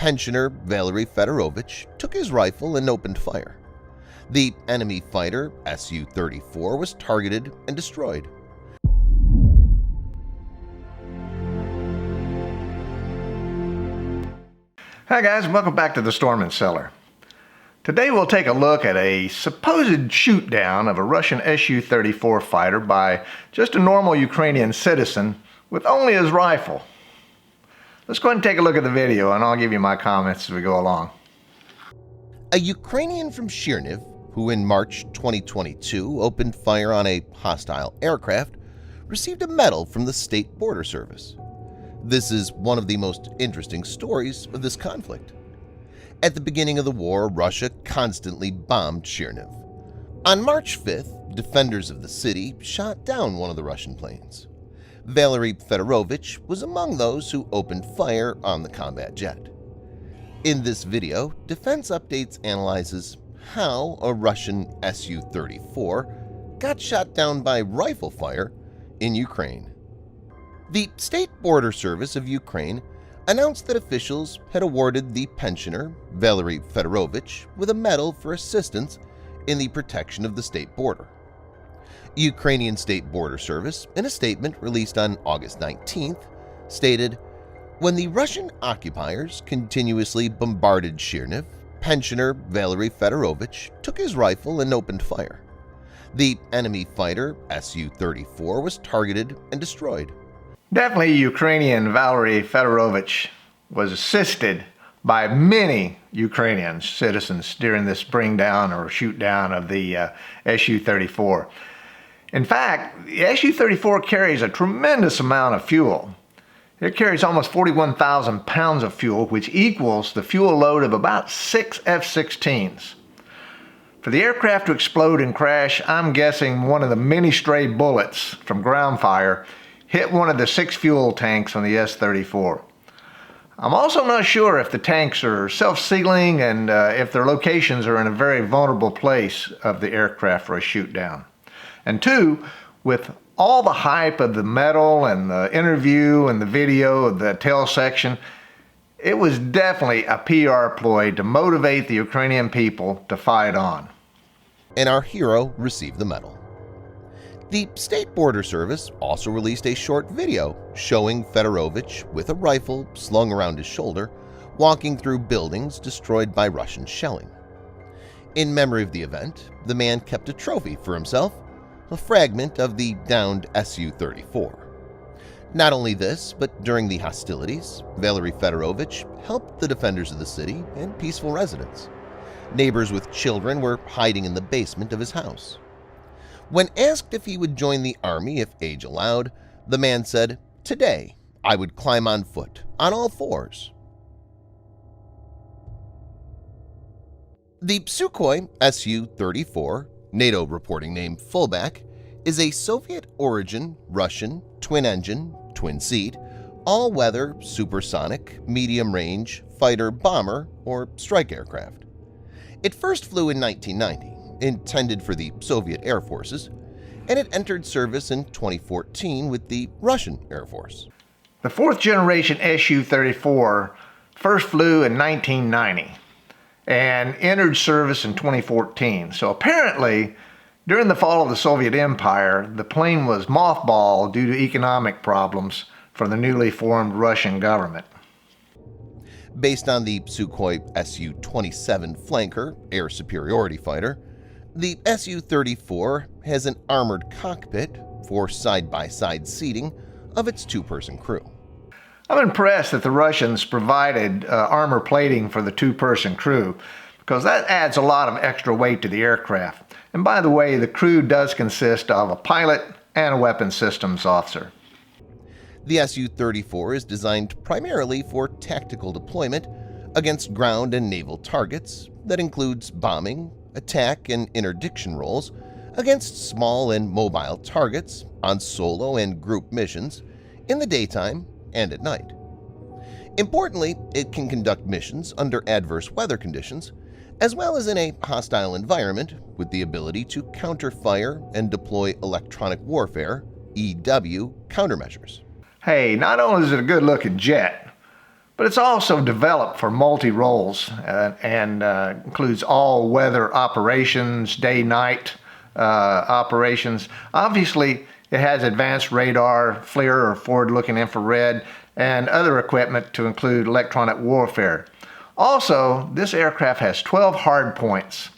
pensioner Valery Fedorovich took his rifle and opened fire. The enemy fighter Su-34 was targeted and destroyed. Hi guys, and welcome back to the Storm and Cellar. Today we'll take a look at a supposed shoot-down of a Russian Su-34 fighter by just a normal Ukrainian citizen with only his rifle. Let's go ahead and take a look at the video and I'll give you my comments as we go along. A Ukrainian from Cherniv, who in March 2022 opened fire on a hostile aircraft, received a medal from the State Border Service. This is one of the most interesting stories of this conflict. At the beginning of the war, Russia constantly bombed Cherniv. On March 5th, defenders of the city shot down one of the Russian planes. Valery Fedorovich was among those who opened fire on the combat jet. In this video, Defense Updates analyzes how a Russian Su-34 got shot down by rifle fire in Ukraine. The State Border Service of Ukraine announced that officials had awarded the pensioner, Valery Fedorovich, with a medal for assistance in the protection of the state border. Ukrainian State Border Service, in a statement released on August 19th, stated, "When the Russian occupiers continuously bombarded Cherniv, pensioner Valery Fedorovich took his rifle and opened fire. The enemy fighter Su-34 was targeted and destroyed." Definitely Ukrainian Valery Fedorovich was assisted by many Ukrainian citizens during this bring down or shoot down of the Su-34. In fact, the Su-34 carries a tremendous amount of fuel. It carries almost 41,000 pounds of fuel, which equals the fuel load of about 6 F-16s. For the aircraft to explode and crash, I'm guessing one of the many stray bullets from ground fire hit one of the 6 fuel tanks on the S-34. I'm also not sure if the tanks are self-sealing and if their locations are in a very vulnerable place of the aircraft for a shoot down. And 2, with all the hype of the medal and the interview and the video of the tail section, it was definitely a PR ploy to motivate the Ukrainian people to fight on. And our hero received the medal. The State Border Service also released a short video showing Fedorovich with a rifle slung around his shoulder, walking through buildings destroyed by Russian shelling. In memory of the event, the man kept a trophy for himself, a fragment of the downed Su-34. Not only this, but during the hostilities, Valery Fedorovich helped the defenders of the city and peaceful residents. Neighbors with children were hiding in the basement of his house. When asked if he would join the army if age allowed, the man said, "Today, I would climb on foot, on all fours." The Sukhoi Su-34, NATO reporting name Fullback, is a Soviet-origin, Russian, twin-engine, twin-seat, all-weather, supersonic, medium-range, fighter-bomber, or strike aircraft. It first flew in 1990. Intended for the Soviet Air Forces, and it entered service in 2014 with the Russian Air Force. The 4th generation Su-34 first flew in 1990 and entered service in 2014. So apparently, during the fall of the Soviet Empire, the plane was mothballed due to economic problems for the newly formed Russian government. Based on the Sukhoi Su-27 flanker air superiority fighter, the Su-34 has an armored cockpit for side-by-side seating of its 2-person crew. I'm impressed that the Russians provided armor plating for the 2-person crew, because that adds a lot of extra weight to the aircraft. And by the way, the crew does consist of a pilot and a weapons systems officer. The Su-34 is designed primarily for tactical deployment against ground and naval targets that includes bombing, attack, and interdiction roles against small and mobile targets on solo and group missions in the daytime and at night. Importantly, it can conduct missions under adverse weather conditions, as well as in a hostile environment with the ability to counter-fire and deploy electronic warfare (EW) countermeasures. Hey, not only is it a good-looking jet, but but it's also developed for multi-roles and includes all-weather operations, day-night operations. Obviously, it has advanced radar, FLIR or forward-looking infrared, and other equipment to include electronic warfare. Also, this aircraft has 12 hard points,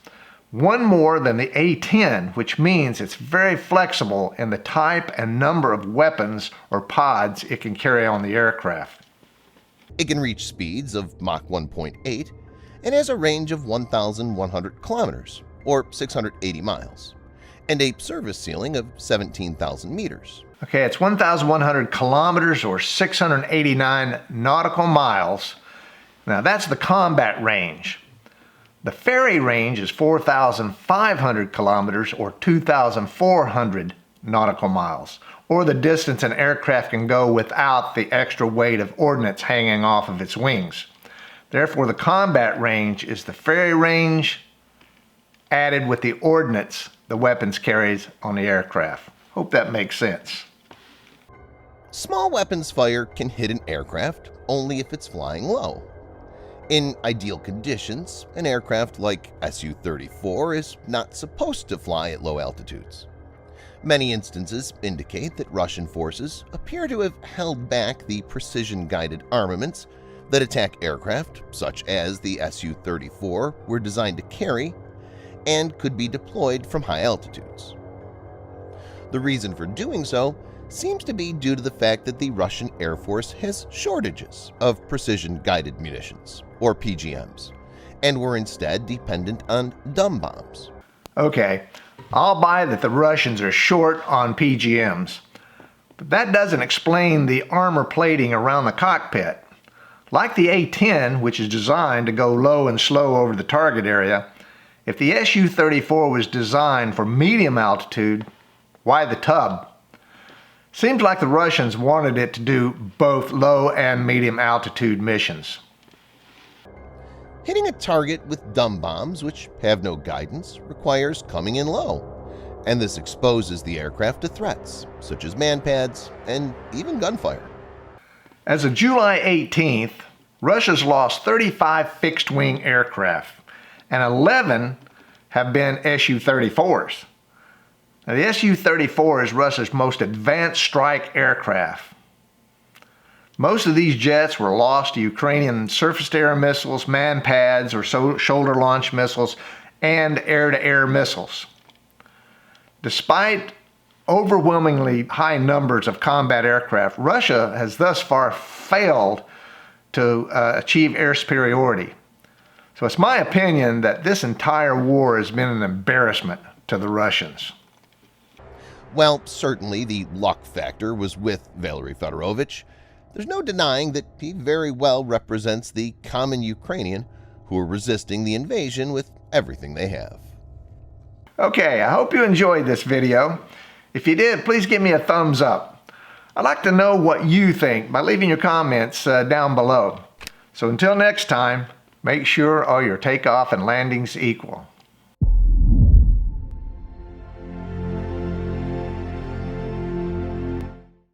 one more than the A-10, which means it's very flexible in the type and number of weapons or pods it can carry on the aircraft. It can reach speeds of Mach 1.8 and has a range of 1,100 kilometers, or 680 miles, and a service ceiling of 17,000 meters. Okay, it's 1,100 kilometers or 689 nautical miles. Now that's the combat range. The ferry range is 4,500 kilometers or 2,400 nautical miles, or the distance an aircraft can go without the extra weight of ordnance hanging off of its wings. Therefore, the combat range is the ferry range added with the ordnance the weapons carries on the aircraft. Hope that makes sense. Small weapons fire can hit an aircraft only if it's flying low. In ideal conditions, an aircraft like Su-34 is not supposed to fly at low altitudes. Many instances indicate that Russian forces appear to have held back the precision-guided armaments that attack aircraft, such as the Su-34, were designed to carry and could be deployed from high altitudes. The reason for doing so seems to be due to the fact that the Russian Air Force has shortages of precision-guided munitions, or PGMs, and were instead dependent on dumb bombs. Okay, I'll buy that the Russians are short on PGMs, but that doesn't explain the armor plating around the cockpit. Like the A-10, which is designed to go low and slow over the target area, if the Su-34 was designed for medium altitude, why the tub? Seems like the Russians wanted it to do both low and medium altitude missions. Hitting a target with dumb bombs, which have no guidance, requires coming in low, and this exposes the aircraft to threats, such as man-pads and even gunfire. As of July 18th, Russia's lost 35 fixed-wing aircraft, and 11 have been Su-34s. Now, the Su-34 is Russia's most advanced strike aircraft. Most of these jets were lost to Ukrainian surface-to-air missiles, man-pads or shoulder-launched missiles, and air-to-air missiles. Despite overwhelmingly high numbers of combat aircraft, Russia has thus far failed to achieve air superiority. So it's my opinion that this entire war has been an embarrassment to the Russians. While certainly the luck factor was with Valery Fedorovich, there's no denying that he very well represents the common Ukrainian who are resisting the invasion with everything they have. Okay, I hope you enjoyed this video. If you did, please give me a thumbs up. I'd like to know what you think by leaving your comments down below. So until next time, make sure all your takeoff and landings equal.